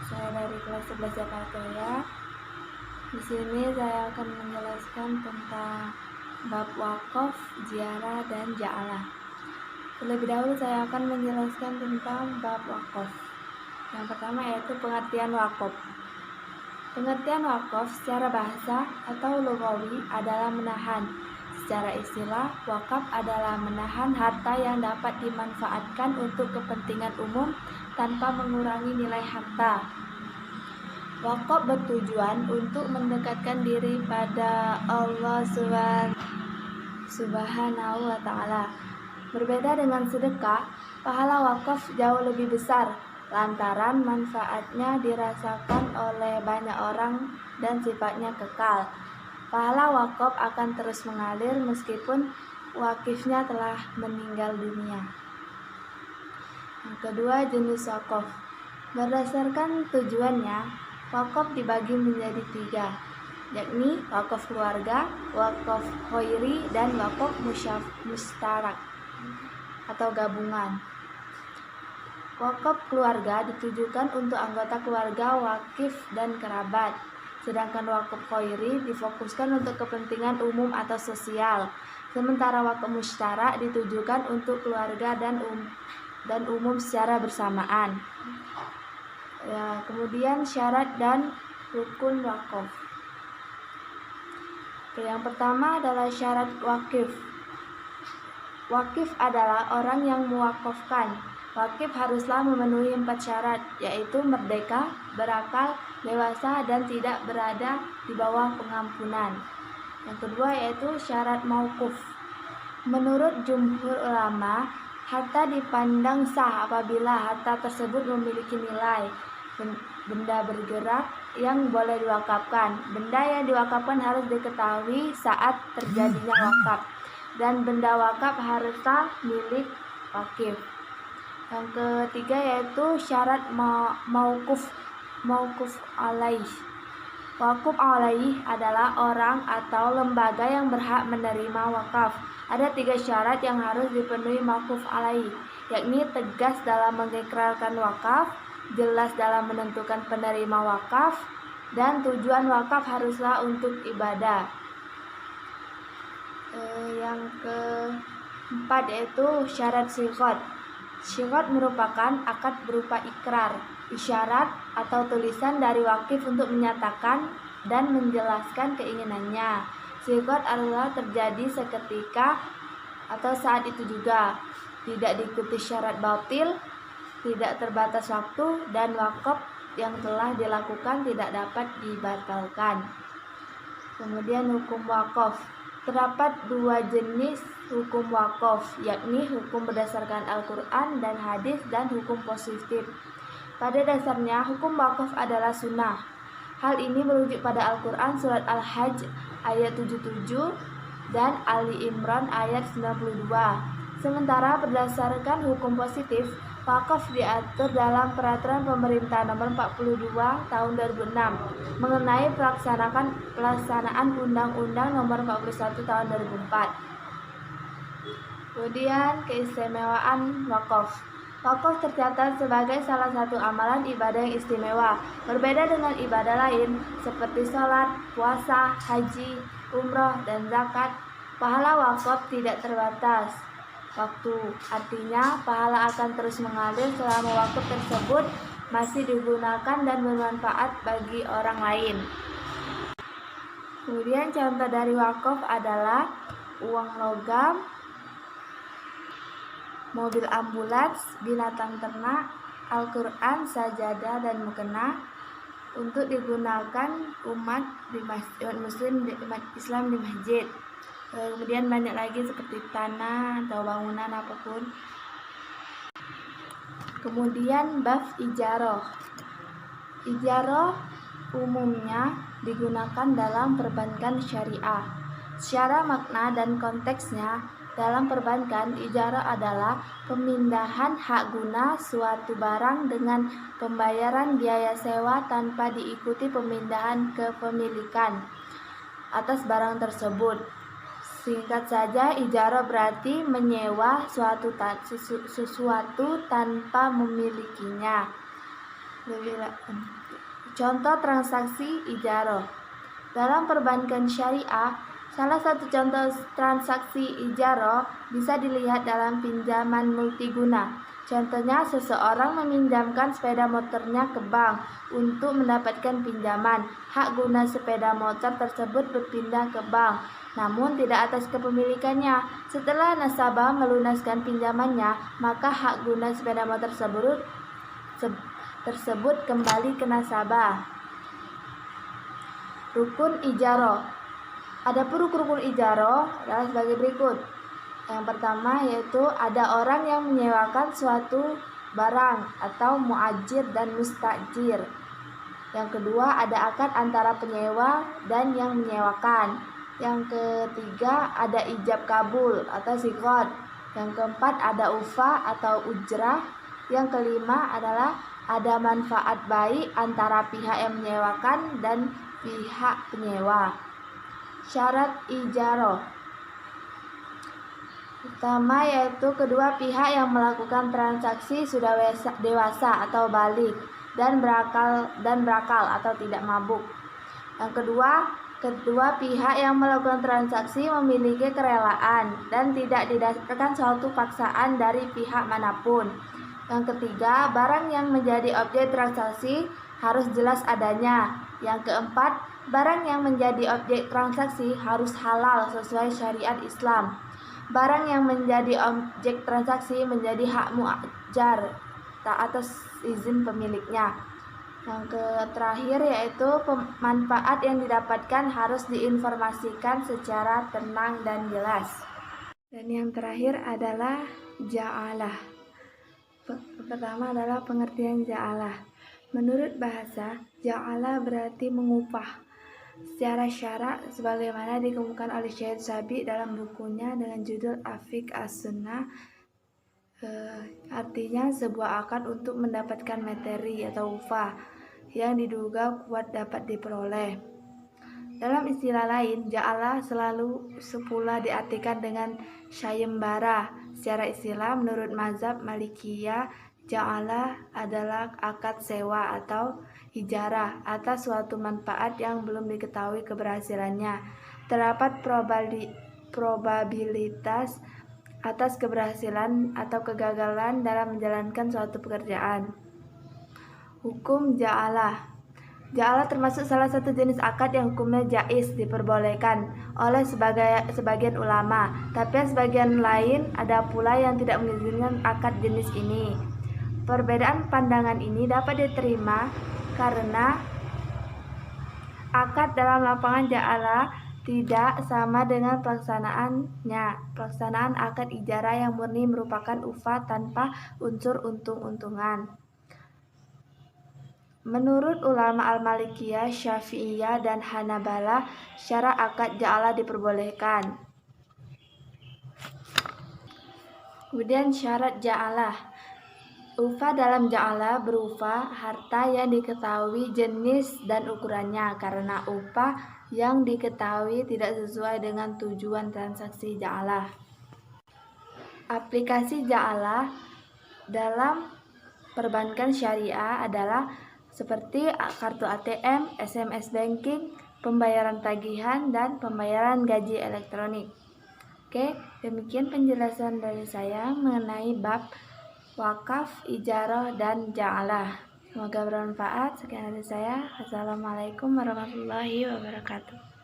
Saya dari kelas 11 Jakarta ya. Di sini saya akan menjelaskan tentang bab wakaf, ziarah, dan ja'alah. Terlebih dahulu saya akan menjelaskan tentang bab wakaf. Yang pertama yaitu pengertian wakaf. Pengertian wakaf secara bahasa atau lughawi adalah menahan. Secara istilah, wakaf adalah menahan harta yang dapat dimanfaatkan untuk kepentingan umum tanpa mengurangi nilai harta. Wakaf bertujuan untuk mendekatkan diri pada Allah Subhanahu wa Ta'ala. Berbeda dengan sedekah, pahala wakaf jauh lebih besar lantaran manfaatnya dirasakan oleh banyak orang dan sifatnya kekal. Pahala wakaf akan terus mengalir meskipun wakifnya telah meninggal dunia. Yang kedua, jenis wakaf. Berdasarkan tujuannya, wakaf dibagi menjadi 3, yakni wakaf keluarga, wakaf khairi, dan wakaf musyarak atau gabungan. Wakaf keluarga ditujukan untuk anggota keluarga, wakif, dan kerabat. Sedangkan wakaf khairi difokuskan untuk kepentingan umum atau sosial. Sementara wakaf musyarak ditujukan untuk keluarga dan umum secara bersamaan. Ya, kemudian syarat dan rukun wakaf. Yang pertama adalah syarat wakif. Wakif adalah orang yang mewakafkan. Wakif haruslah memenuhi 4 syarat, yaitu merdeka, berakal, dewasa, dan tidak berada di bawah pengampunan. Yang kedua yaitu syarat mauquf. Menurut jumhur ulama, harta dipandang sah apabila harta tersebut memiliki nilai. Benda bergerak yang boleh diwakafkan. Benda yang diwakafkan harus diketahui saat terjadinya wakaf, dan benda wakaf haruslah milik wakif. Yang ketiga yaitu syarat mauquf alaih. Wakuf alaih adalah orang atau lembaga yang berhak menerima wakaf. Ada 3 syarat yang harus dipenuhi mauquf alaih, yakni tegas dalam mengikrarkan wakaf, jelas dalam menentukan penerima wakaf, dan tujuan wakaf haruslah untuk ibadah. Yang keempat yaitu syarat sighot. Sighot merupakan akad berupa ikrar, isyarat, atau tulisan dari wakif untuk menyatakan dan menjelaskan keinginannya. Sighot adalah terjadi seketika atau saat itu juga, tidak diikuti syarat batil, tidak terbatas waktu, dan wakaf yang telah dilakukan tidak dapat dibatalkan. Kemudian hukum wakaf. Terdapat 2 jenis hukum wakaf, yakni hukum berdasarkan Al-Quran dan hadis dan hukum positif. Pada dasarnya, hukum wakaf adalah sunnah. Hal ini merujuk pada Al-Quran surat Al-Hajj ayat 77 dan Ali Imran ayat 92. Sementara berdasarkan hukum positif, wakaf diatur dalam Peraturan Pemerintah Nomor 42 Tahun 2006 mengenai pelaksanaan Undang-Undang Nomor 41 Tahun 2004. Kemudian keistimewaan wakaf. Wakaf tercatat sebagai salah satu amalan ibadah yang istimewa. Berbeda dengan ibadah lain seperti sholat, puasa, haji, umroh, dan zakat, pahala wakaf tidak terbatas waktu. Artinya, pahala akan terus mengalir selama wakaf tersebut masih digunakan dan bermanfaat bagi orang lain. Kemudian contoh dari wakaf adalah uang logam, mobil ambulans, binatang ternak, Al-Quran, sajadah, dan mukena untuk digunakan umat Islam di masjid. Kemudian banyak lagi seperti tanah atau bangunan apapun. Kemudian bab ijarah. Ijarah umumnya digunakan dalam perbankan syariah. Secara makna dan konteksnya, dalam perbankan, ijarah adalah pemindahan hak guna suatu barang dengan pembayaran biaya sewa tanpa diikuti pemindahan kepemilikan atas barang tersebut. Singkat saja, ijarah berarti menyewa sesuatu tanpa memilikinya. Contoh transaksi ijaroh. Dalam perbankan syariah, salah satu contoh transaksi ijaroh bisa dilihat dalam pinjaman multiguna. Contohnya, seseorang meminjamkan sepeda motornya ke bank untuk mendapatkan pinjaman. Hak guna sepeda motor tersebut berpindah ke bank, namun tidak atas kepemilikannya. Setelah nasabah melunaskan pinjamannya, maka hak guna sepeda motor tersebut kembali ke nasabah. Rukun ijaroh. Adapun rukun ijaroh adalah sebagai berikut. Yang pertama yaitu ada orang yang menyewakan suatu barang atau muajir dan mustajir. Yang kedua ada akad antara penyewa dan yang menyewakan. Yang ketiga ada ijab kabul atau siqot. Yang keempat ada ufa atau ujrah. Yang kelima adalah ada manfaat baik antara pihak yang menyewakan dan pihak penyewa. Syarat ijaroh. Pertama yaitu kedua pihak yang melakukan transaksi sudah dewasa atau balik dan berakal atau tidak mabuk. Yang kedua pihak yang melakukan transaksi memiliki kerelaan dan tidak didasarkan suatu paksaan dari pihak manapun. Yang ketiga, barang yang menjadi objek transaksi harus jelas adanya. Yang keempat, barang yang menjadi objek transaksi harus halal sesuai syariat Islam. Barang yang menjadi objek transaksi menjadi hak muajar atas izin pemiliknya. Yang terakhir yaitu manfaat yang didapatkan harus diinformasikan secara tenang dan jelas. Dan yang terakhir adalah ja'alah. Pertama adalah pengertian ja'alah. Menurut bahasa, ja'alah berarti mengupah secara syarak sebagaimana dikemukakan oleh Syed Sabi dalam bukunya dengan judul Afiq As-Sunnah. Artinya sebuah akad untuk mendapatkan materi atau upah yang diduga kuat dapat diperoleh. Dalam istilah lain, ja'alah selalu sepula diartikan dengan sayembara. Secara istilah menurut mazhab Malikiyah, ja'alah adalah akad sewa atau ijarah atas suatu manfaat yang belum diketahui keberhasilannya. Terdapat probabilitas atas keberhasilan atau kegagalan dalam menjalankan suatu pekerjaan. Hukum ja'alah. Ja'alah termasuk salah satu jenis akad yang hukumnya jaiz, diperbolehkan oleh sebagian ulama, tapi sebagian lain ada pula yang tidak mengizinkan akad jenis ini. Perbedaan pandangan ini dapat diterima karena akad dalam lapangan ja'alah tidak sama dengan pelaksanaannya. Pelaksanaan akad ijarah yang murni merupakan upah tanpa unsur untung-untungan. Menurut ulama Al-Malikiyah, Syafi'iyah, dan Hanabalah, syarat akad ja'alah diperbolehkan. Kemudian syarat ja'alah. Upah dalam ja'alah berupa harta yang diketahui jenis dan ukurannya karena upah yang diketahui tidak sesuai dengan tujuan transaksi ja'alah. Aplikasi ja'alah dalam perbankan syariah adalah seperti kartu ATM, SMS banking, pembayaran tagihan, dan pembayaran gaji elektronik. Oke, demikian penjelasan dari saya mengenai bab wakaf, ijarah, dan ja'alah. Semoga bermanfaat. Sekian dari saya. Assalamualaikum warahmatullahi wabarakatuh.